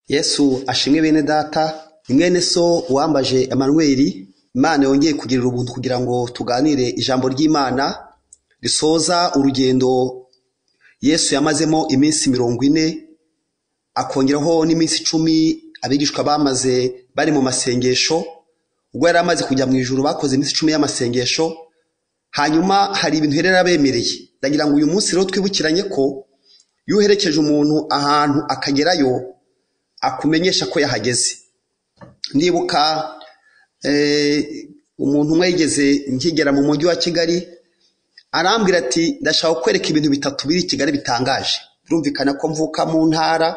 Yesu ashimwe bene data, mwene so wambaje Emmanuel. Imana yongeye kugirira ubuntu kugira ngo tuganire ijambo ry'Imana risoza urugendo Yesu yamazemo iminsi 40, akongeraho n'iminsi 10 abigishwa bamaze bari mu masengesho. Ubwo yari amaze kujya mu ijuru bakoze iminsi 10 y'amasengesho, hanyuma hari ibintu herera bemereye. Ndagira ngo uyu munsi rero twibukiranye ko yuherekeje umuntu ahantu akagerayo akumenyesha ko yahageze. Ndibuka umuntu umwe yigeze nkigera mu mujyi wa Kigali, arambwira ati ndashaka kwereka ibintu bitatu biri Kigali bitangaje. Birumvikana ko mvuka mu ntara,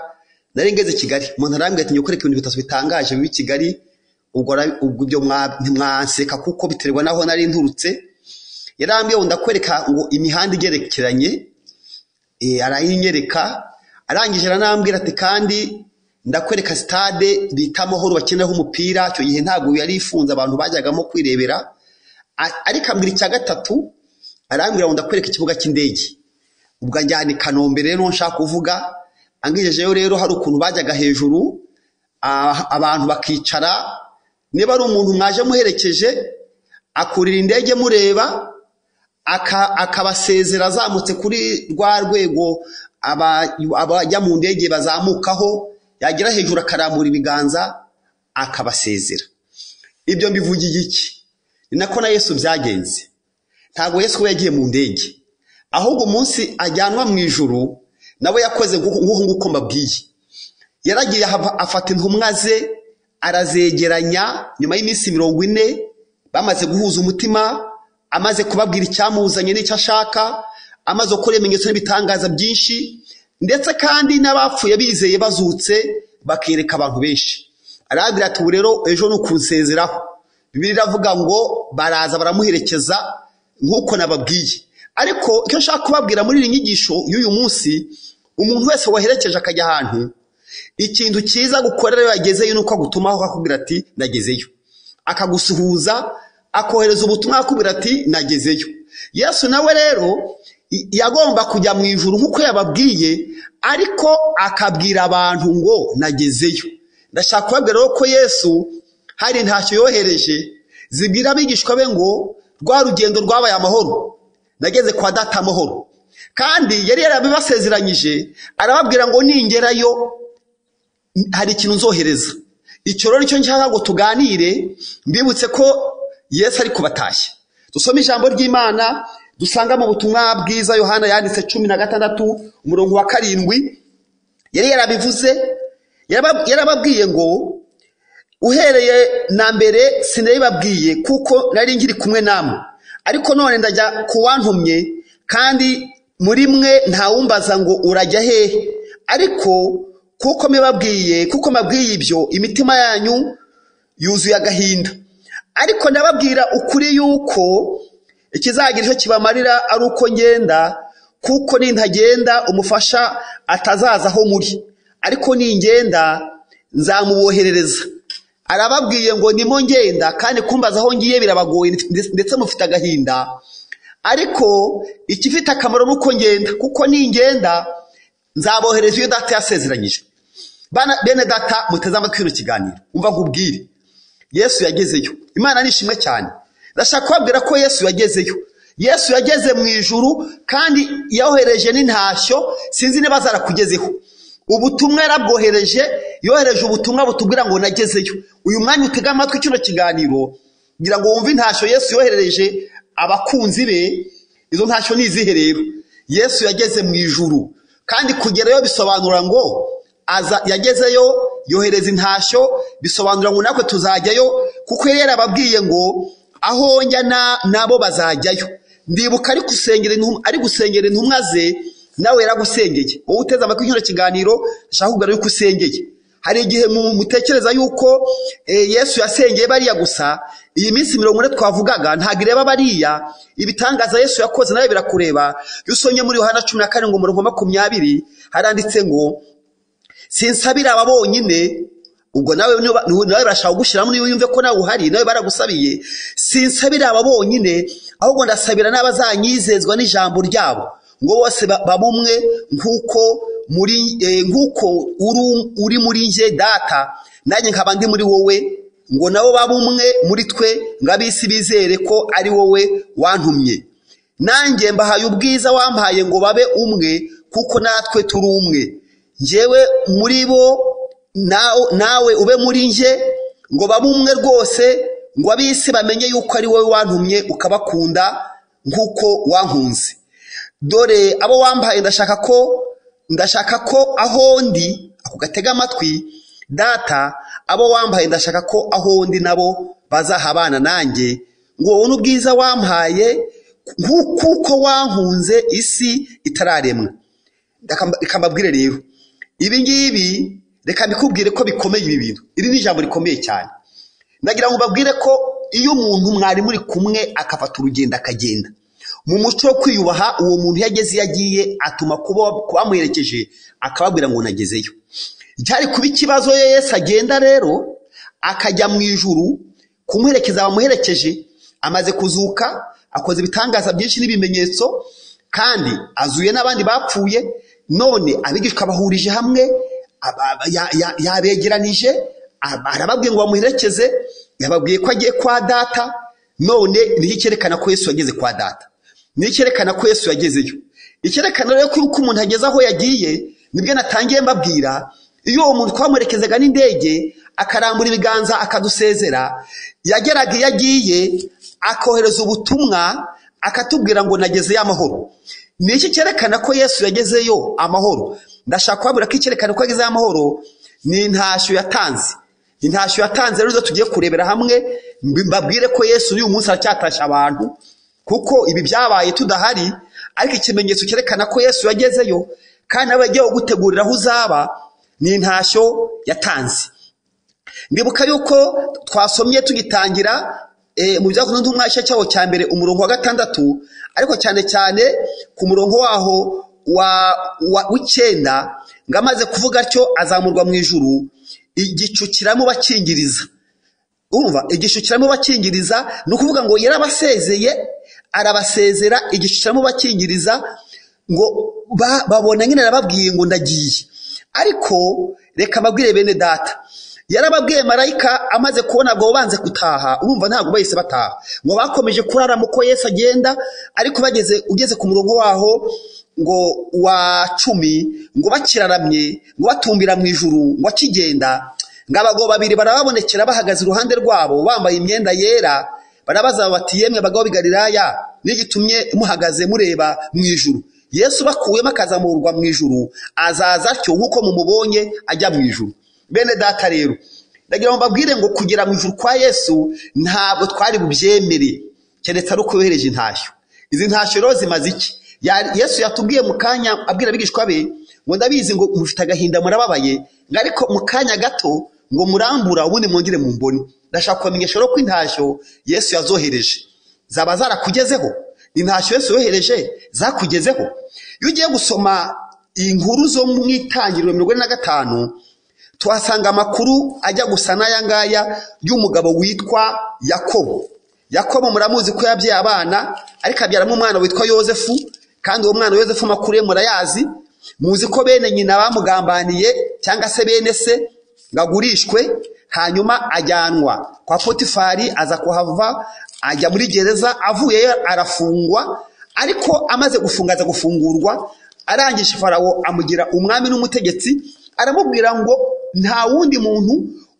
nari ngeze Kigali. Umuntu arambwira ati nyokwereka ibintu bitatu bitangaje bibi Kigali. Ubwo byo mwanseka kuko biterwa naho nari nturutse. Yarambwiye ndakwereka ngo imihanda igerekeranye, arayinyereka. Arangije aranambwira ati kandi ndakwereka stade bita Amahoro bakinaho umupira. Cyo gihe ntago yari ifunze, abantu bajyagamo kwirebera. Ariko ambwira icya gatatu, arambwira ngo ndakwereka ikibuga cy'indege. Ubwo njyane Kanombe rero nshaka kuvuga. Angijejeyo rero hari ukuntu bajyaga hejuru, abantu bakicara. Niba ari umuntu mwaje muherekeje, akurira indege mureba, akabasezera azamutse kuri rwa rwego abajya mu ndege bazamukaho, yagira hejuru akaramura ibiganza akabasezera. Ibyo mbivugiye iki? Ni nako na Yesu byagenze. Ntago Yesu yagiye mu ndege, ahubwo umunsi ajyanwa mu ijuru nawe yakoze nguko mbabwiye. Yaragiye afata intumwa ze arazegeranya. Nyuma y'iminsi 40 bamaze guhuza umutima, amaze kubabwira icyamuzanye n'icyo ashaka, amaze gukora ibimenyetso n'ibitangaza byinshi, ndetse kandi n'abapfuye bizeye bazutse bakereka abantu benshi. Arabwira ati ubu rero ejo nukunsezeraho. Bibiliya iravuga ngo baraza baramuherekeza nkuko nababwiye. Ariko icyo nshaka kubabwira muri iyi nyigisho y'uyu munsi, umuntu wese waherekeje akajya ahantu, ikintu cyiza gukorera yagezeyo nuko agutumaho akakubwira ati ndagezeyo, akagusuhuza, akohereza ubutumwa akubwira ati nagezeyo. Yesu nawe rero yagomba kujya mu ijuru nkuko yababwiye, ariko akabwira abantu ngo nagezeyo. Ndashaka kubabwira rero ko Yesu hari ntacyo yohereje zibwira abigishwa be ngo rwa rugendo rwabaye amahoro, nageze kwa data amahoro. Kandi yari yarabibasezeranyije, arababwira ngo ningerayo hari ikintu nzohereza. Icyo rero nicyo nshaka ngo tuganire, mbibutse ko Yesu ari kubatashya. Dusome ijambo ry'Imana dusanga mu butumwa bwiza Yohana yanditse 16 umurongo wa 7. Yari yarabivuze, yarababwiye ngo uhereye na mbere sinabibabwiye kuko nari ngiri kumwe namwe, ariko none ndajya kuwantumye, kandi muri mwe ntawumbaza ngo urajya hehe. Ariko kuko mabwiye ibyo, imitima yanyu yuzuye agahinda. Ariko ndababwira ukuri yuko ikizagira icyo kibamarira ari uko ngenda, kuko nintagenda umufasha atazaza aho muri, ariko ningenda nzamuboherereza. Arababwiye ngo nimo ngenda, kandi kumbaza aho ngiye birabagoye ndetse mufite agahinda. Ariko ikifite akamaro nuko ngenda, kuko ningenda nzabohereza iyo data yasezeranyije. Bene data muteze amatwi kino kiganiro, umva nkubwire. Yesu yagezeyo. Imana nishimwe cyane. Ndashaka kubabwira ko Yesu yagezeyo. Yesu yageze mu ijuru, kandi yohereje n'intashyo. Sinzi niba zarakugezeho. Ubutumwa yarabwohereje, yohereje ubutumwa butubwira ngo nagezeyo. Uyu mwanya utega amatwi kino kiganiro ngira ngo wumve intashyo Yesu yohereje abakunzi be. Izo ntashyo ni izihe rero? Yesu yageze mu ijuru, kandi kugerayo bisobanura ngo yagezeyo, yohereza intashyo, bisobanura ngo nakwe tuzajyayo, kuko yari yarababwiye ngo aho njya nabo bazajyayo. Ndibuka ari gusengera intumwa ze, nawe yaragusengeye. Wowe uteze amatwi kino kiganiro, ndashaka kugira yuko usengeye. Hari igihe mutekereza yuko Yesu yasengeye bariya gusa. Iyi minsi 40 twavugaga ntago ireba bariya. Ibitangaza Yesu yakoze nawe birakureba. Yusomye muri Yohana 14 ngo umurongo 20 haranditse ngo sinsabira aba bonyine. Ubwo nawe barashaka gushyiramo niyo yumve ko nawe uhari, nawe baragusabiye. Sinsabira aba bonyine, ahubwo ndasabira n'abazanyizezwa n'ijambo ryabo, ngo bose babumwe nk'uko uri muri nje data nanjye nkaba ndi muri wowe, ngo nabo babumwe muri twe ngo ab'isi bizere ko ari wowe wantumye. Nanjye mbahaye ubwiza wampaye ngo babe umwe kuko natwe turi umwe, njyewe muri bo nawe ube muri nje, ngo babe umwe rwose, ngo ab'isi bamenye yuko ari wowe wantumye ukabakunda nk'uko wankunze. Dore abo wampaye ndashaka ko aho ndi, ako gatega amatwi data, abo wampaye ndashaka ko aho ndi nabo bazahabana nanjye, ngo wowe n'ubwiza wampaye kuko wankunze isi itararemwa. Reka mbabwire rero ibi ngibi, reka mbikubwire ko bikomeye ibi bintu. Iri ni ijambo rikomeye cyane. Ndagira ngo mbabwire ko iyo umuntu mwari muri kumwe akafata urugendo akagenda mu muco wo kwiyubaha, uwo muntu yageze yagiye atuma kubamuherekeje akababwira ngo nagezeyo. Cyari kuba ikibazo Yesu agenda rero akajya mu ijuru kumuherekeza abamuherekeje, amaze kuzuka akoze ibitangaza byinshi n'ibimenyetso kandi azuye n'abandi bapfuye. None abigishwa bahurije hamwe, yabegeranije, arababwiye ngo bamuherekeze, yababwiye ko agiye kwa data. None niho icyerekana ko Yesu yageze kwa data, niho icyerekana ko Yesu yagezeyo. Icyerekana rero ko umuntu ageze aho yagiye, nibwo natangiye mbabwira. Iyo uwo muntu twamuherekezaga n'indege akarambura ibiganza akadusezera, yageraga iyo agiye akohereza ubutumwa akatubwira ngo nagezeyo amahoro. Ni iki cyerekana ko Yesu yagezeyo amahoro? Ndashaka kubabwira ko icyerekana ko yagezeyo amahoro ni intashyo yatanze. Intashyo yatanze rero tugiye kurebera hamwe, mbabwire ko Yesu uyu munsi aracyatasha abantu, kuko ibi byabaye tudahari, ariko ikimenyetso cyerekana ko Yesu yagezeyo kandi abagiye gutegurira aho uzaba ni intashyo yatanze. Ndibuka yuko twasomye tugitangira mu byakozwe n'intumwa igice cyaho cya mbere umurongo wa 6, ariko cyane cyane ku murongo waho w'ikenda, ngo amaze kuvuga atyo azamurwa mu ijuru, igicu kiramubakingiriza. Umva, igicu kiramubakingiriza ni ukuvuga ngo yarabasezeye, arabasezera, igicu kiramubakingiriza, ngo babona nyine arababwiye ngo ndagiye. Ariko reka mbabwire bene data, yarababwiye marayika amaze kubona ngo banze gutaha, urumva ntabwo bahise bataha, ngo bakomeje kurara muko Yesu agenda. Ariko ugeze ku murongo waho ngo wa 10, ngo bakiraramye, ngo batumbira mu ijuru, ngo akigenda, ngo abagabo babiri barababonekera bahagaze iruhande rwabo bambaye imyenda yera. Barabaza bati, yemwe bagabo b'i Galilaya, n'igitumye muhagaze mureba mu ijuru? Yesu bakuyemo akazamurwa mu ijuru, azaza atyo nk'uko mumubonye ajya mu ijuru. Bene data rero, ndagira ngo mbabwire ngo kugera mu ijuru kwa Yesu ntabwo twari bubyemere keretse ari uko yohereje intashyo. Izi ntashyo rero zimaze iki? Yesu yatubwiye mu kanya abwira abigishwa be ngo ndabizi ngo mufite agahinda murababaye, ariko mu kanya gato ngo murambura ubundi mwongere mumbone. Ndashaka kubamenyesha rero ko intashyo Yesu yazohereje zaba zarakugezeho. Intashyo Yesu yohereje zakugezeho. Iyo ugiye gusoma inkuru zo mu Itangiriro 45, tuhasanga amakuru ajya gusa n'aya ngaya y'umugabo witwa Yakobo. Yakobo muramuzi ko yabyaye abana, ariko abyaramo umwana witwa Yosefu, kandi uwo mwana Yosefu amakuru ye murayazi. Muzi ko bene nyina bamugambaniye cyangwa se bene se ngagurishwe, hanyuma ajyanwa kwa Potifari, aza kuhava ajya muri gereza. Avuye arafungwa, ariko amaze gufunga aza gufungurwa, arangije Farawo amugira umwami n'umutegetsi, aramubwira ngo nta wundi muntu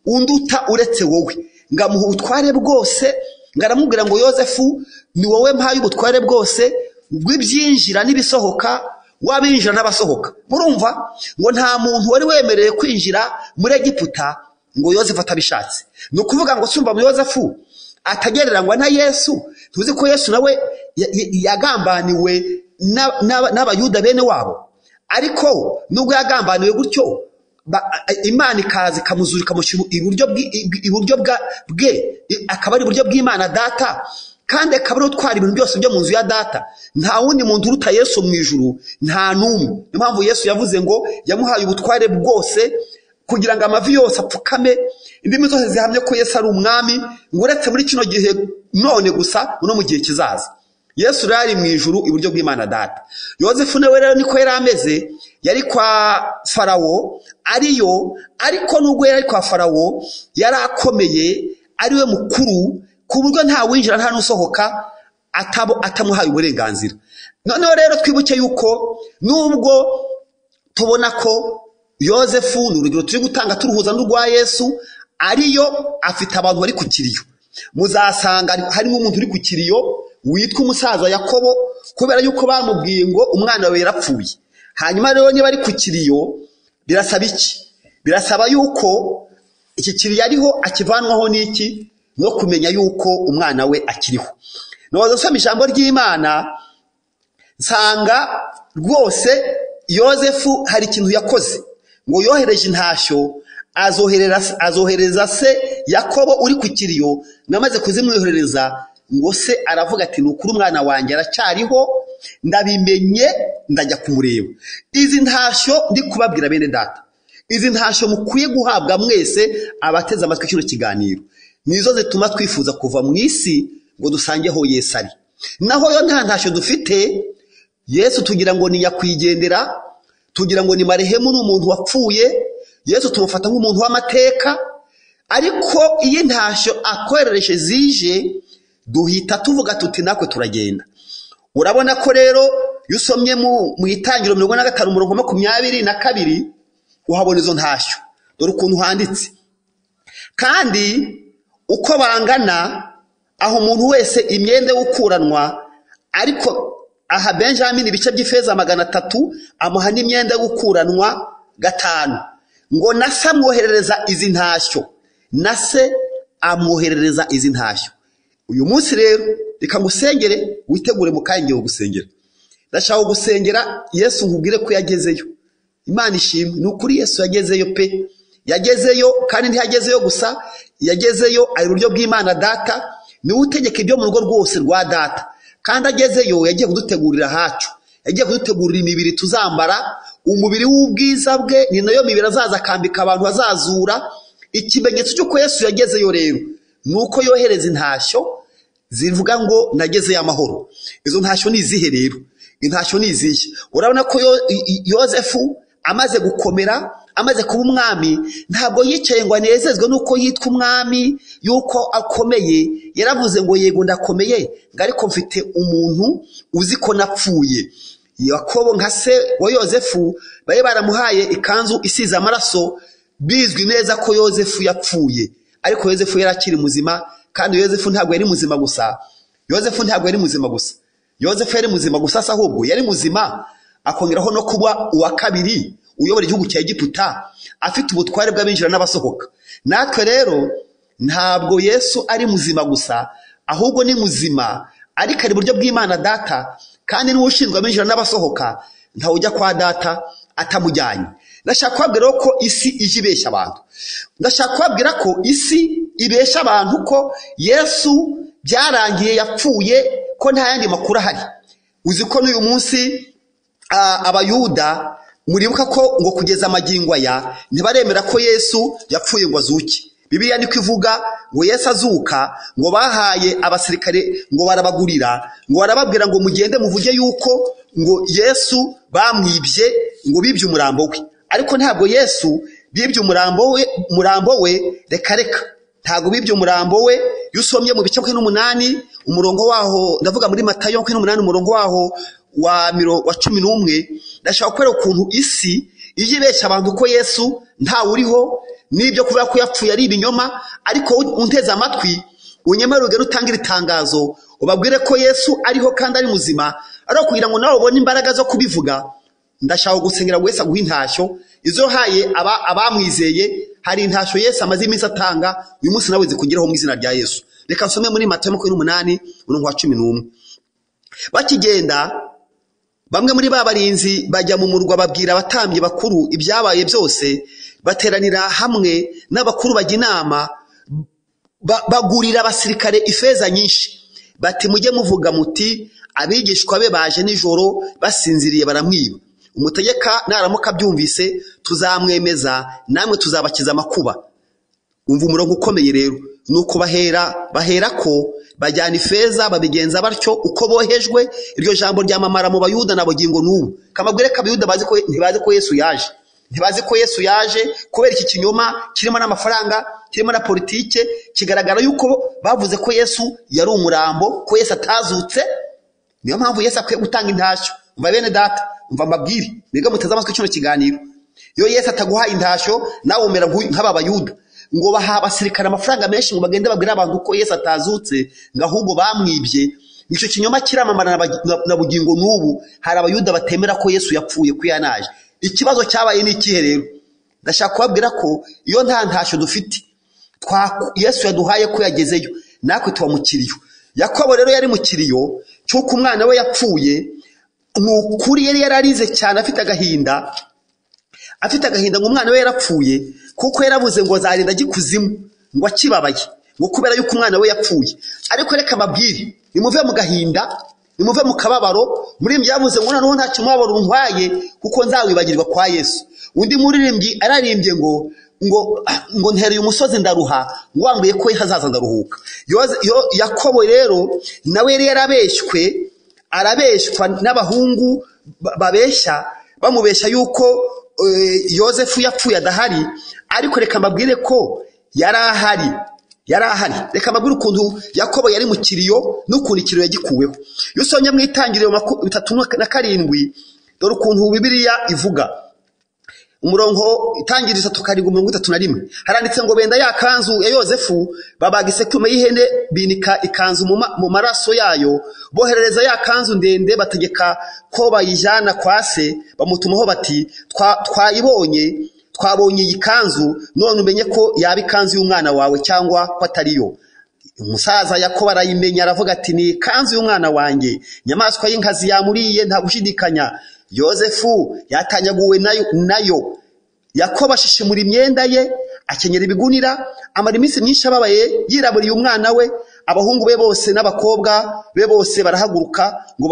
unduta uretse wowe, ngamuha ubutware bwose. Ngaramubwira ngo Yosefu, ni wowe mpaye ubutware bwose bw'ibyinjira n'ibisohoka, wabinjira n'abasohoka. Murumva ngo nta muntu wari wemereye kwinjira muri Egiputa ngo Yosefu atabishatse. Ni ukuvuga ngo sumva mu Yosefu atagereranywa na Yesu. Tuzi ko Yesu nawe yagambaniwe n'abayuda bene wabo, ariko nubwo yagambaniwe gutyo, Imana ikaza ikamuzura ikamushyira iburyo bwe, akaba ari iburyo bw'Imana data, kandi akaba ari utwara ibintu byose byo mu nzu ya data. Nta wundi muntu uruta Yesu mu ijuru, nta n'umwe. Niyo mpamvu Yesu yavuze ngo yamuhaye ubutware bwose kugira ngo amavi yose apfukame, indimi zose zihamye ko Yesu ari umwami, ngo uretse muri kino gihe none gusa no mu gihe kizaza. Yesu rari mu ijuru iburyo bw'Imana Data. Yozefu nawe rero niko yari ameze, yari kwa Farawo ariko nubwo yari kwa Farawo yari akomeye, ariwe mukuru ku buryo nta winjira nta nusohoka atamuhaye uburenganzira. Noneho rero twibuke yuko nubwo tubona ko Yozefu n'urugero turi gutanga turuhuza n'urwa Yesu, ariyo afite abantu bari ku kiriyo. Muzasanga harimo umuntu uri ku kiriyo witwa umusaza Yakobo, kubera yuko bamubwiye ngo umwana we yarapfuye. Hanyuma rero niba ari ku kiriyo birasaba iki? Birasaba yuko iki kiriyo ariho akivanwaho n'iki? No kumenya yuko umwana we akiriho. Noza nsoma ijambo ry'Imana nsanga rwose Yozefu hari ikintu yakoze, ngo yohereje intashyo azohereza se Yakobo uri ku kiriyo, namaze kuzimwoherereza ngo se aravuga ati nukuri umwana wanjye aracyariho, ndabimenye ndajya kumureba. Izi ntashyo ndi kubabwira bene data, izi ntashyo mukwiye guhabwa mwese abateze amatwi kino kiganiro, nizo zituma twifuza kuva mu isi ngo dusangeho Yesu ari. Naho yo nta ntashyo dufite, Yesu tugira ngo ni nyakwigendera, tugira ngo ni marehemu n'umuntu wapfuye, Yesu tumufata nk'umuntu w'amateka, ariko iyi ntashyo akwerereshe zije duhita tuvuga tuti nakwe turagenda. Urabona ko rero yusomye mu Itangiriro 55:22 uhabona izo ntashyo, dore ukuntu handitse. Kandi uko bangana aho umuntu wese imyenda gukuranwa, ariko aha Benjamin ibice by'ifeza 300 amuha n'imyenda gukuranwa 5, ngo nase amwoherereza izi ntashyo, nase amwoherereza izi ntashyo. Uyu munsi rero reka ngusengere witegure mukangiye gusengera. Ndashaka gusengera Yesu nkubwire ko yagezeyo. Imana ishimwe, n'ukuri Yesu yagezeyo pe, yagezeyo kandi ntiyagezeyo gusa, yagezeyo ari buryo bw'Imana Data, ni utegeka ibyo mu rugo rwose rwa Data. Kandi agezeyo yagiye kudutegurira hacu, yagiye kudutegurira imibiri tuzambara, umubiri w'ubwiza bwe, ni nayo mibiri azaza akambika abantu bazazura. Ikimenyetso cy'uko Yesu yagezeyo rero nuko yohereza intashyo zivuga ngo nagezeyo amahoro. Izo ntashyo ni izihe rero? Intashyo ni izihe? Urabona ko Yozefu amaze gukomera, amaze kuba umwami, ntabwo yicaye ngo anezezwe nuko yitwa umwami, yuko akomeye. Yaravuze ngo yego ndakomeye, ariko mfite umuntu uzi ko napfuye. Yakobo nka se wa Yozefu baye baramuhaye ikanzu isize amaraso, bizwi neza ko Yozefu yapfuye, ariko Yozefu yarakiri muzima. Kandi Yozefu ntabwo yari muzima gusa, Yozefu yari muzima gusa, ahubwo yari muzima akongeraho no kuba uwa kabiri uyobora igihugu cya Egiputa, afite ubutware bw'abinjira n'abasohoka. Natwe rero ntabwo Yesu ari muzima gusa, ahubwo ni muzima ariko ari buryo bw'Imana Data, kandi niwe ushinzwe abinjira n'abasohoka. Ntawe ujya kwa Data atamujyanye. Ndashaka kubabwira ko isi ije ibeshya abantu, ndashaka kubabwira ko isi ibeshya abantu ko Yesu byarangiye yapfuye, ko nta yandi makuru ahari. Uzi ko n'uyu munsi abayuda muribuka ko ngo kugeza amagingo aya ntibaremera ko Yesu yapfuye ngo azuke. Bibiliya niko ivuga ngo Yesu azuka, ngo bahaye abasirikare ngo barabagurira, ngo barababwira ngo mugende muvuge yuko ngo Yesu bamwibye, ngo bibye umurambo we. Ariko ntabwo Yesu bibye umurambo we, reka ntabwo bibye umurambo we. Yusomye mu bice 8 umurongo waho, ndavuga muri Matayo 8 umurongo waho wa 11, ndashaka kwera ukuntu isi ije ibeshya abantu ko Yesu nta uriho, nibyo kuvuga ko yapfuye ari ibinyoma. Ariko unteze amatwi unyemere ugere utangira itangazo ubabwire ko Yesu ariho kandi ari muzima, ariko kugira ngo nawe ubone imbaraga zo kubivuga, ndashaka gusengera wese aguha intashyo izo haye abamwizeye. Hari intashyo Yesu amaze iminsi atanga, uyu munsi nawe zikugeraho mu izina rya Yesu. Reka nsome muri Matayo 8 umurongo wa 11. Bakigenda bamwe muri babarinzi bajya mu murwa, babwira abatambyi bakuru ibyabaye byose, bateranira hamwe n'abakuru bajya inama, bagurira abasirikare ifeza nyinshi, bati mujye muvuga muti abigishwa be baje nijoro basinziriye baramwiba. Umutegeka naramuka byumvise tuzamwemeza, namwe tuzabakiza amakuba. umva umurongo ukomeye rero, nuko bahera ko bajyana ifeza babigenza batyo uko bohejwe. Iryo jambo ryamamara mu bayuda na bugingo n'ubu. Kamabwire kabayuda ntibazi ko Yesu yaje, ntibazi ko Yesu yaje kubera iki kinyoma kirimo n'amafaranga, kirimo na politike. Kigaragara yuko bavuze ko Yesu yari umurambo, ko Yesu atazutse. Niyo mpamvu Yesu akwiye gutanga intashyo. Umva bene data, umva mbabwire, mwebwe muteze amatwi kino kiganiro, iyo Yesu ataguhaye intashyo nawe umera nk'aba bayuda ngo baha abasirikare amafaranga menshi ngo bagende babwire abantu ko Yesu atazutse, ngo ahubwo bamwibye. Icyo kinyoma kiramamara na bugingo n'ubu. Hari abayuda batemera ko Yesu yapfuye, ko yanaje. Ikibazo cyabaye ni ikihe rero? Ndashaka kubabwira ko iyo nta ntashyo dufite, Yesu yaduhaye ko yagezeyo, natwe tuba mu kiriyo. Yakobo rero yari mu kiriyo cy'uko umwana we yapfuye. Nukuri yari yararize cyane, afite agahinda ngo umwana we yarapfuye, kuko yaravuze ngo azarinda gikuzimu, ngo akibabaye, ngo kubera yuko umwana we yapfuye. Ariko reka mbabwire, nimuve mu gahinda, nimuve mu kababaro. Muririmbyi yavuze ngo noneho nta kimubabaro ntwaye, kuko nzawibagirwa kwa Yesu. Undi muririmbyi ararimbye ngo ntereye umusozi ndaruha, ngo wambuye ko hazaza ndaruhuka. Yakobo rero nawe yari arabeshywa n'abahungu babeshya, bamubeshya yuko Yozefu yapfuye adahari. Ariko reka mbabwire ko yari ahari. Reka mbabwire ukuntu Yakobo yari mu kiriyo n'ukuntu ikiriyo yagikuweho. Iyo usomye mu Itangiriro 37, dore ukuntu Bibiliya ivuga. Umurongo Itangiriro 37:31 haranditse ngo benda ya kanzu ya Yozefu, babaga isekurume y'ihene, binika ikanzu mu maraso yayo, boherereza ya kanzu ndende, bategeka ko bayijana kwa se, bamutumaho bati twabonye iyi kanzu, none umenye ko yaba ikanzu y'umwana wawe cyangwa ko atariyo. Umusaza Yakobo arayimenya, aravuga ati ni ikanzu y'umwana wanjye, inyamaswa y'inkazi yamuriye nta gushidikanya. Yozefu yatanyaguwe nayo. Yakobo ashishimura imyenda ye, akenyera ibigunira, amara iminsi myinshi ababaye, yiraburiye umwana we. Abahungu be bose n'abakobwa be bose barahaguruka ngo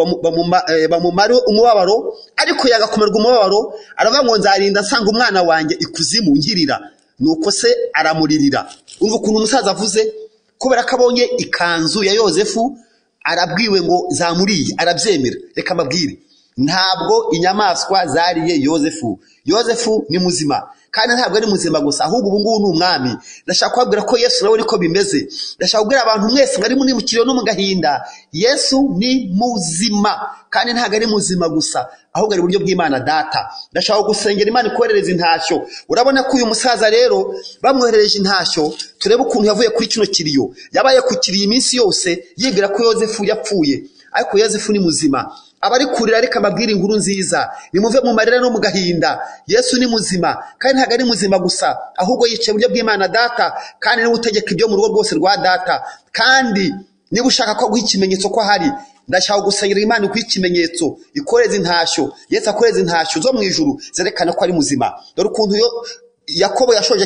bamumare umubabaro, ariko yagakomerwa umubabaro. Aravuga ngo nzarinda nsanga umwana wanjye ikuzimu nkirira. Nuko se aramuririra. Umva ukuntu umusaza avuze, kubera ko abonye ikanzu ya Yozefu, arabwiwe ngo zamuriye, arabyemera. Reka mbabwire, ntabwo inyamaswa zariye Yozefu. Yozefu ni muzima, kandi ntabwo ari muzima gusa, ahubwo ubu ngubu ni umwami. Ndashaka kubabwira ko Yesu nawe niko bimeze. Ndashaka kubwira abantu mwese mwari muri mu kiriyo no mu gahinda, Yesu ni muzima, kandi ntabwo ari muzima gusa, ahubwo ari uburyo bw'Imana Data. Ndashaka gusengera Imana ikoherereza intashyo. Urabona ko uyu musaza rero bamwoherereje intashyo, turebe ukuntu yavuye kuri kino kiriyo. Yabaye ku kiriyo iminsi yose yibwira ko Yozefu yapfuye, ariko Yozefu ni muzima. Abari kurira reka mbabwire inkuru nziza, nimuve mu marira no mu gahinda. Yesu ni muzima, kandi ntabwo ari muzima gusa, ahubwo yicaye uburyo bw'Imana Data, kandi niwe utegeka ibyo mu rugo rwose rwa Data. Kandi niba ushaka ko guha ikimenyetso ko ahari, ndashaka gusengera Imana iguha ikimenyetso, ikoreza intashyo. Yesu akoreza intashyo zo mu ijuru zerekana ko ari muzima. Dore ukuntu Yakobo yashoje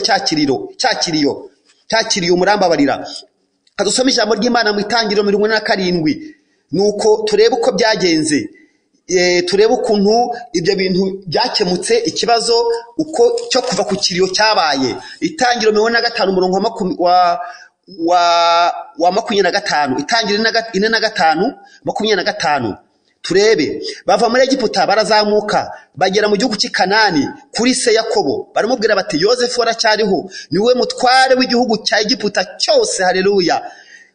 cyakiriyo murambabarira. Kadusome ijambo ry'Imana mu Itangiriro 47. Nuko turebe uko byagenze, turebe ukuntu ibyo bintu byakemutse, ikibazo uko cyo kuva ku kiriyo cyabaye. Itangiriro 45 umurongo wa 25, Itangiriro 45:25. Turebe, bava muri Egiputa barazamuka bagera mu gihugu cy'i Kanani kuri se Yakobo. Baramubwira bati Yozefu aracyariho, niwe mutware w'igihugu cya Egiputa cyose. Haleluya.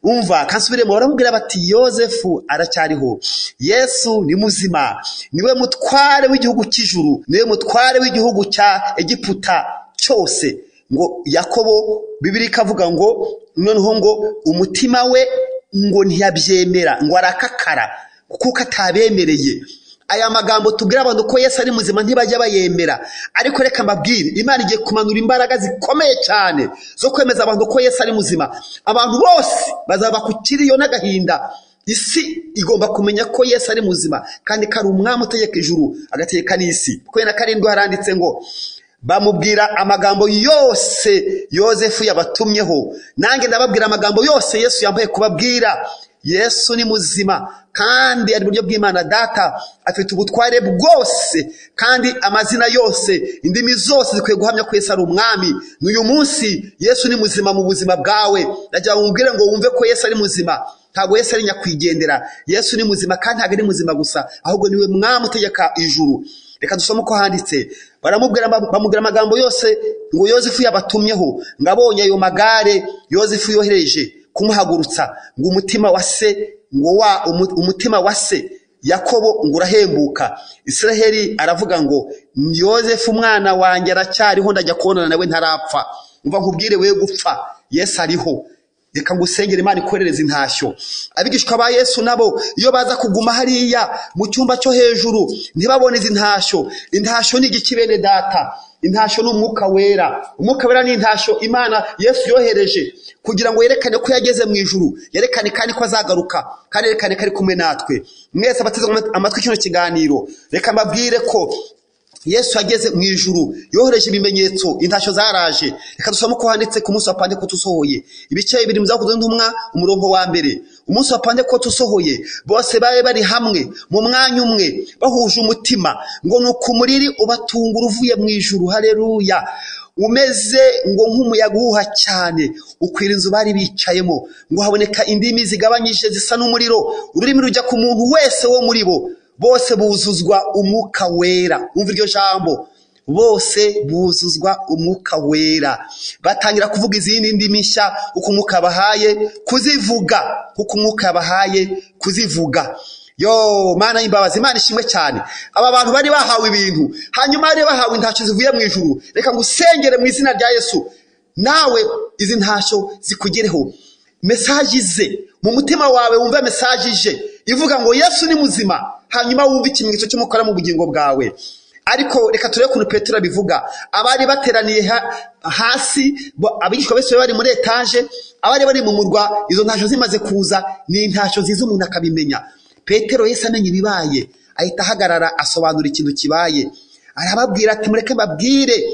Umva kansubiremo, baramubwira bati Yozefu aracyariho, Yesu ni muzima, niwe mutware w'igihugu cy'ijuru, niwe mutware w'igihugu cya Egiputa cyose. Ngo Yakobo, Bibiliya ikavuga ngo noneho ngo umutima we ngo ntiyabyemera, ngo arakakara kuko atabemereye. Aya magambo tubwira abantu ko Yesu ari muzima ntibajya bayemera. Ariko reka mbabwire, Imana igiye kumanura imbaraga zikomeye cyane zo kwemeza abantu ko Yesu ari muzima. Abantu bose bazaba ku kiriyo n'agahinda. Isi igomba kumenya ko Yesu ari muzima, kandi ko ari umwami utegeka ijuru agategeka n'isi. 27 haranditse ngo bamubwira amagambo yose Yozefu yabatumyeho. Nange ndababwira amagambo yose Yesu yambaye kubabwira. Yesu ni muzima kandi ari buryo bw'Imana Data, afite ubutware bwose kandi amazina yose, indimi zose zikwiye guhamya ko Yesu ari umwami. N'uyu munsi Yesu ni muzima mu buzima bwawe. Ndagira ngo umbwire ngo wumve ko Yesu ari muzima. Ntabwo Yesu ari nyakwigendera. Yesu ni muzima kandi ntabwo ari muzima gusa, ahubwo niwe mwami utegeka ijuru. Reka dusome uko handitse. Bamubwira amagambo yose ngo Yozefu yabatumyeho, ngabonye ayo magare Yozefu yohereje kumuhagurutsa, ngo umutima wa se Yakobo ngo urahembuka. Israheli aravuga ngo Yozefu umwana wanjye aracyariho, ndajya kubonana nawe ntarapfa. Umva nkubwire we gupfa, Yesu ariho. Reka ngusengere Imana ikorereze intashyo. Abigishwa ba Yesu nabo iyo baza kuguma hariya mu cyumba cyo hejuru ntibabone izi ntashyo. Intashyo ni igiki bene Data? Intashyo ni umwuka wera. Umwuka wera ni intashyo Imana Yesu yohereje kugira ngo yerekane ko yageze mu ijuru, yerekane kandi ko azagaruka, kandi yerekane ko ari kumwe natwe. Mwese abateze amatwi kino kiganiro, reka mbabwire ko Yesu ageze mu ijuru, yohereje ibimenyetso, intashyo zaraje. Reka dusome uko handitse ku munsi wa Pentekote usohoye. Ibice 2 muzakuze ntumwa umurongo wa mbere. Umunsi wa Pentekote usohoye, bose babe bari hamwe mu mwanya umwe, bahuje umutima, ngo nuko umuriri ubatungura uvuye mu ijuru. Haleluya. Umeze ngo nk'umuyaga uhuha cyane, ukwira inzu bari bicayemo, ngo haboneka indimi zigabanyije zisa n'umuriro, ururimi rujya ku muntu wese wo muri bo. Bose buzuzwa umwuka wera. Umva iryo jambo, bose buzuzwa umwuka wera. Batangira kuvuga izindi ndimi nshya uko umwuka yabahaye kuzivuga, kuko umwuka yabahaye kuzivuga. Yo Mana y'imbabazi, Imana ishimwe cyane. Aba bantu bari bahawe ibintu, hanyuma bari bahawe intashyo zivuye mu ijuru. Reka ngusengere mu izina rya Yesu, nawe izi ntashyo zikugereho. Message ze mu mutima wawe, wumve message je ivuga ngo Yesu ni muzima, hanyuma wumve ikimenyetso cy'umukara mu bugingo bwawe. Ariko reka turebe ukuntu Petero abivuga. Abari bateraniye hasi, abigishwa bose bari muri etage, abari bari mu murwa, izo ntashyo zimaze kuza, ni intashyo ziza umuntu akabimenya. Petero Yesu amenye ibibaye, ahita ahagarara asobanura ikintu kibaye. Arababwira ati mureke mbabwire,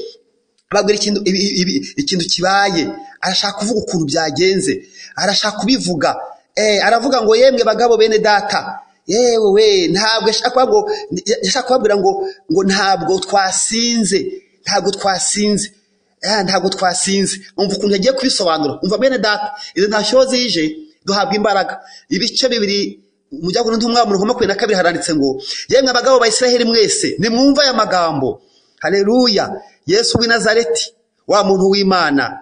ababwira ikintu kibaye. Arashaka kuvuga ukuntu byagenze, arashaka kubivuga. Aravuga ngo yemwe bagabo bene Data, yewe we ntabwo yashaka kubabwira ngo ntabwo twasinze. Umva ukuntu yagiye kubisobanura. Umva bene Data, izo ntashyo zije duhabwa imbaraga. Ibice 2 mujyago ntumwa mu 22 haranditse ngo yemwe abagabo ba Israheli mwese nimwumva aya magambo. Haleluya. Yesu w'i Nazareti, wa muntu w'Imana,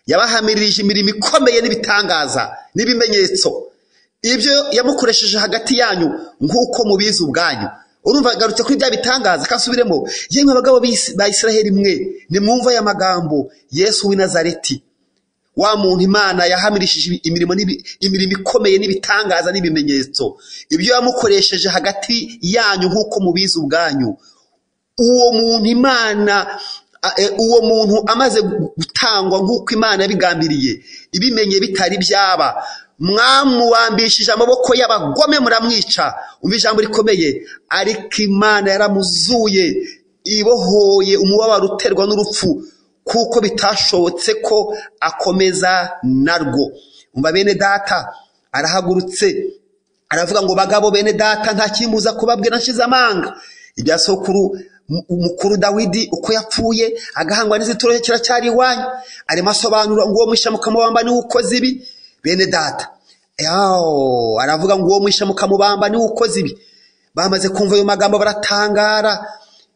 yabahamirije imirimo ikomeye n'ibitangaza n'ibimenyetso, ibyo yamukoresheje hagati yanyu nk'uko mubizi ubwanyu. Urumva garutse kuri bya bitangaza, kasubiremo. Yemwe abagabo ba Israheli mwe nimwumva aya magambo. Yesu w'i Nazareti, wa muntu Imana yahamirishije imirimo ikomeye n'ibitangaza n'ibimenyetso, ibyo yamukoresheje hagati yanyu nk'uko mubizi ubwanyu. Uwo muntu amaze gutangwa nk'uko Imana yabigambiriye, ibimenye bitari byaba, mwamubambishije amaboko y'abagome muramwica. Umva ijambo rikomeye. Ariko Imana yaramuzuye, ibohoye umubabaro uterwa n'urupfu, kuko bitashobotse ko akomeza narwo. Umva bene Data, arahagurutse aravuga ngo bagabo bene Data, nta kimbuza kubabwira nshize amanga ibya sokuru umukuru Dawidi uko yapfuye agahangwa n'izituro kiracyari iwanyu. Arimo asobanura ngo uwo mwisha mukamubamba ni ukoze ibi. Bene Data, aravuga ngo uwo mwisha mukamubamba ni ukoze ibi. Bamaze kumva ayo magambo baratangara.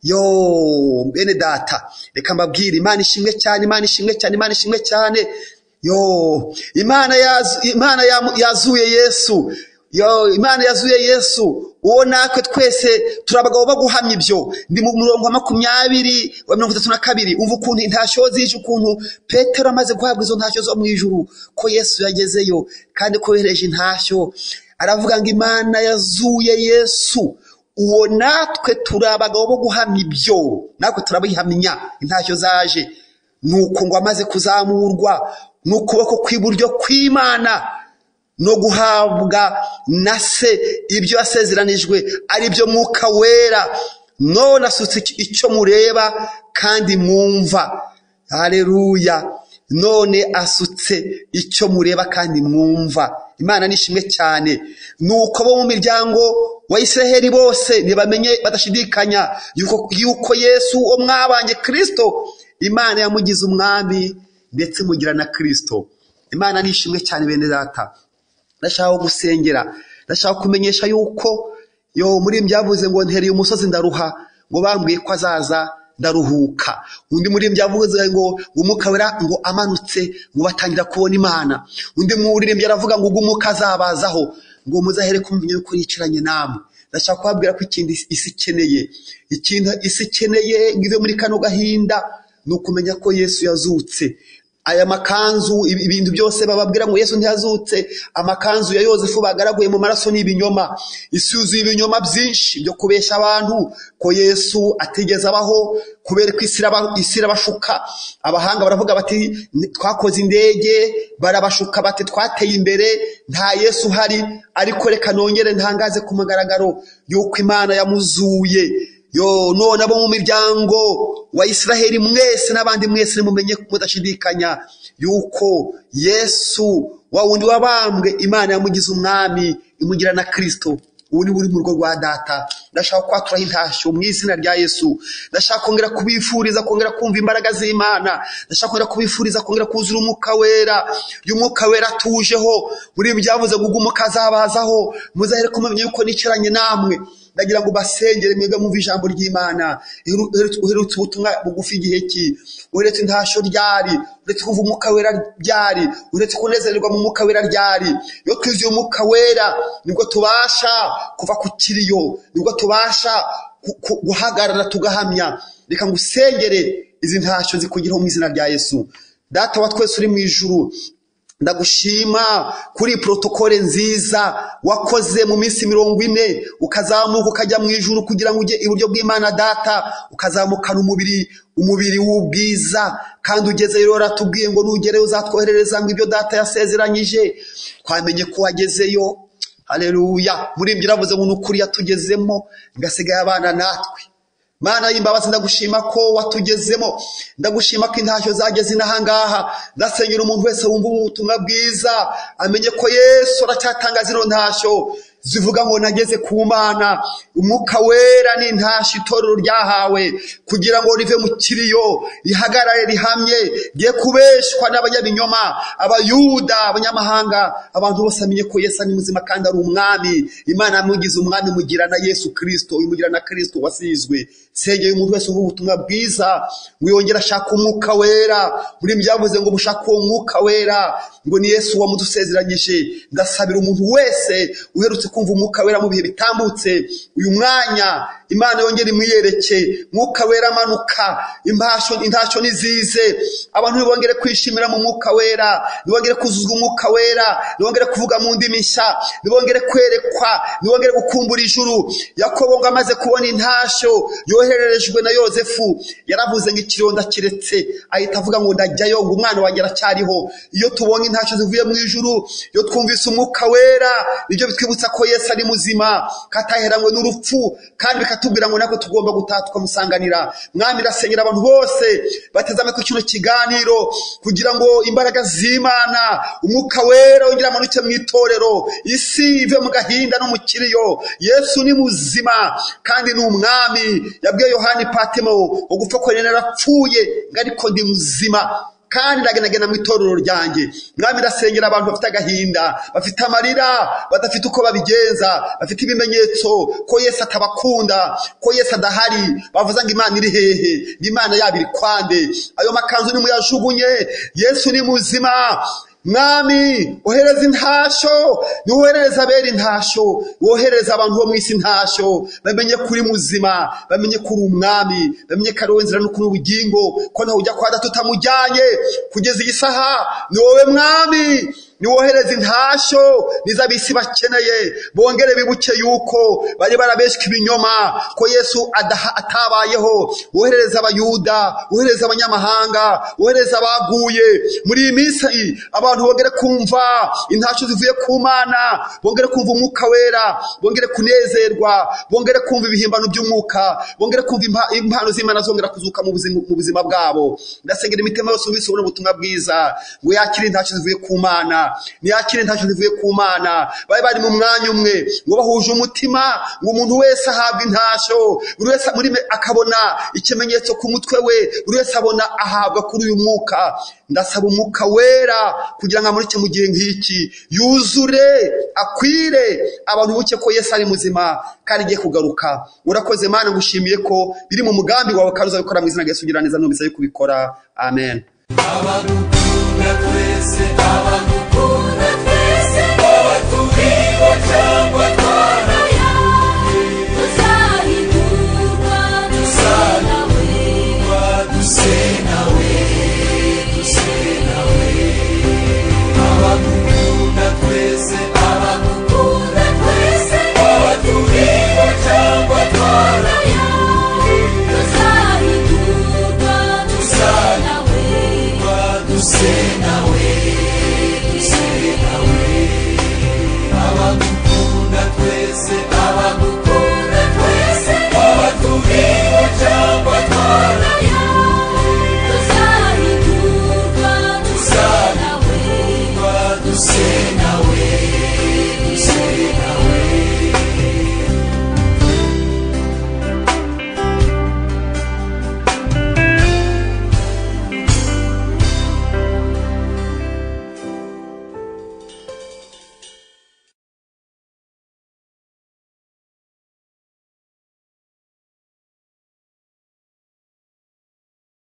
Yo bene Data, reka mbabwire, Imana ishimwe cyane, Imana ishimwe cyane, Imana ishimwe cyane. Yo Imana yazuye Yesu. Yo Imana yazuye Yesu, uwo natwe twese turabagabo baguhamya ibyo. Ndi mu murongo wa 20:32. Umva ukuntu intashyo zije, ukuntu Petero amaze guhabwa izo ntashyo zo mu ijuru, ko Yesu yagezeyo kandi ko yohereje intashyo. Aravuga ngo Imana yazuye Yesu, uwo natwe turabagabo bo guhamya ibyo, natwe turabihamya. Intashyo zaje nuko ngo amaze kuzamurwa n'ukuboko kw'iburyo kw'Imana no guhabwa na se ibyo yasezeranijwe, ari byo mwuka wera. None asutse icyo mureba kandi mwumva. Haleluya. none asutse icyo mureba kandi mwumva. Imana nishimwe cyane. Nuko bo mu miryango wa Israheli bose ntibamenye badashidikanya yuko Yesu uwo mwabanye Kristo, Imana yamugize umwami ndetse mugira na Kristo. Imana nishimwe cyane bene data. Ndashaka gusengera, ndashaka kumenyesha yuko muri byavuze ngo ntereye umusozi ndaruha, ngo bambwiye ko azaza ndaruhuka. Undi muri byavuze ngo umwuka wera ngo amanutse ngo batangira kubona Imana. Undi muririmbyi aravuga ngo umwuka azabazaho ngo muzahere kumenya yuko yicaranye namwe. Ndashaka kubabwira ko ikindi isi ikeneye ngize muri kano gahinda ni ukumenya ko Yesu yazutse. Aya makanzu ibintu byose bababwira ngo Yesu ntiyazutse, amakanzu ya Yozefu bagaraguye mu maraso n'ibinyoma. Isuzu ibinyoma byinshi byo kubesha abantu ko Yesu atigeze abaho, kubera ko isi irabashuka. Abahanga baravuga bati twakoze indege, barabashuka bati twateye imbere, nta Yesu hari. Ariko reka nongere ntangaze ku mugaragaro yuko Imana yamuzuye. None abo mu miryango wa Israheli mwese n'abandi mwese mumenye mudashidikanya yuko Yesu wa wundi wabambwe Imana yamugize umwami, imugira na Kristo. Ubu ni buri mu rugo rwa data. Ndashaka kwatura intashyo mu izina rya Yesu. Ndashaka kongera kubifuriza kongera kumva imbaraga z'Imana. Ndashaka kongera kubifuriza kongera kuzura umwuka wera. Umwuka wera tujeho. Muri byavuze ngo umwuka azabazaho, muzahere kumenya yuko nicaranye namwe. Ndagira ngo basengere mwebwe mu ijambo ry'Imana. Uherutse ubutumwa bugufi igihe ki? Uherutse intashyo ryari? Uretse kuva umwuka wera ryari? Uretse kunezererwa mu mwuka wera ryari? Iyo twuzuye umwuka wera nibwo tubasha kuva ku kiriyo, nibwo tubasha guhagarara tugahamya. Reka ngusengere izi ntashyo zikugiraho mu izina rya Yesu. Data wa twese uri mu ijuru, ndagushima kuri protokole nziza wakoze mu minsi 40 ukazamuka ukajya mu ijuru kugira ngo ujye iburyo bw'Imana Data, ukazamukana umubiri w'ubwiza, kandi ugeze rero ratubwiye ngo nugere uzatwoherereza ngo ibyo Data yasezeranyije. Twamenye ko wagezeyo. Haleluya. Muri byiravuze ngo nukuri yatugezemo ngasigaye abana natwe. Mana y'imbabazi ndagushima ko watugezemo. Ndagushima ko intashyo zageze inahangaha. Ndasengera umuntu wese wumva ubutumwa bwiza amenye ko Yesu aracyatanga zino ntashyo zivuga ngo nageze ku Mana. Umwuka wera ni intashyo itorero ryahawe kugira ngo rive mu kiriyo, rihagarare rihamye, giye kubeshwa n'abanyabinyoma, abayuda, abanyamahanga. Abantu bose amenye ko Yesu ari muzima kandi ari umwami. Imana yamugize umwami mugira na Yesu Kristo, imugira na Kristo wasizwe. Sengeye umuntu wese wumva ubutumwa bwiza wiyongera ashaka umwuka wera. Muri byavuze ngo mushaka uwo mwuka wera ngo ni Yesu wamudusezeranyije. Ndasabira umuntu wese uherutse kumva umwuka wera mu bihe bitambutse, uyu mwanya Imana yongera imwiyereke. Mwuka wera manuka, intashyo nizize, abantu nibongere kwishimira mu mwuka wera, nibongere kuzuzwa umwuka wera, nibongere kuvuga mu ndimi nshya, nibongere kwerekwa, nibongere gukumbura ijuru. Yakobo ngo amaze kubona intashyo yohererejwe na Yozefu, yaravuze ngo ikironda kiretse, ahita avuga ngo ndajyayo, ngo umwana wanjye aracyariho. Iyo tubonye intashyo zivuye mu ijuru, iyo twumvise umwuka wera, nibyo bitwibutsa ko Yesu ari muzima, kataheranywe n'urupfu, kandi bikatubwira ngo nako tugomba gutaha tukamusanganira. Mwami ndasengera abantu bose batezame ku kino kiganiro kugira ngo imbaraga z'Imana, umwuka wera wongera amanuke mu itorero, isi ive mu gahinda no mu kiriyo. Yesu ni muzima kandi ni umwami. Yabwiye Yohani Patimo ugupfa ko narapfuye ariko ndi muzima kandi ndagenagena mu itorero ryanjye. Mwami ndasengera abantu bafite agahinda, bafite amarira, badafite uko babigenza, bafite ibimenyetso ko Yesu atabakunda, ko Yesu adahari. Bavuze ngo Imana iri hehe? Imana yabiri kwande. Ayo makanzu ni muyajugunye. Yesu ni muzima. Mwami ohereza intashyo, wohereza abera intashyo, wohereza abantu bo mu isi intashyo, bamenye kuri muzima, bamenye kuri umwami, bamenye ko ari wowe nzira n'ukuri ubugingo, ko ntaho ujya kwa Data tutamujyanye. Kugeza iyi saha ni wowe Mwami. niwohereza intashyo n'izabisi bakeneye, bongere bibuke yuko bari barabeshwe ibinyoma ko Yesu atabayeho. Wohereza abayuda, wohereza abanyamahanga, wohereza abaguye muri iyi minsi, abantu bongere kumva intashyo zivuye ku Mana, bongere kumva umwuka wera, bongere kunezerwa, bongere kumva ibihimbano by'umwuka, bongere kumva impano z'Imana zongera kuzuka mu buzima bwabo. Ndasengera imitima yose ubise ubona ubutumwa bwiza, ngo yakire intashyo zivuye ku Mana, niyakire intashyo zivuye ku Mana. Bari mu mwanya umwe, ngo bahuje umutima, ngo umuntu wese ahabwa intashyo, buri wese muri akabona ikimenyetso ku mutwe we, buri wese abona ahabwa kuri uyu mwuka. Ndasaba umwuka wera kugira ngo amurike mu gihe nk'iki, yuzure akwire abantu buke ko Yesu ari muzima kandi agiye kugaruka. Urakoze Mana, ngushimiye ko biri mu mugambi wawe kandi uzabikora mu izina rya Yesu. Ugira neza n'ubisa yo kubikora. Amen. Abagukunda twese, abagukunda twese, abaturiho cyangwa twaraya, tuzahindurwa duse nawe, duse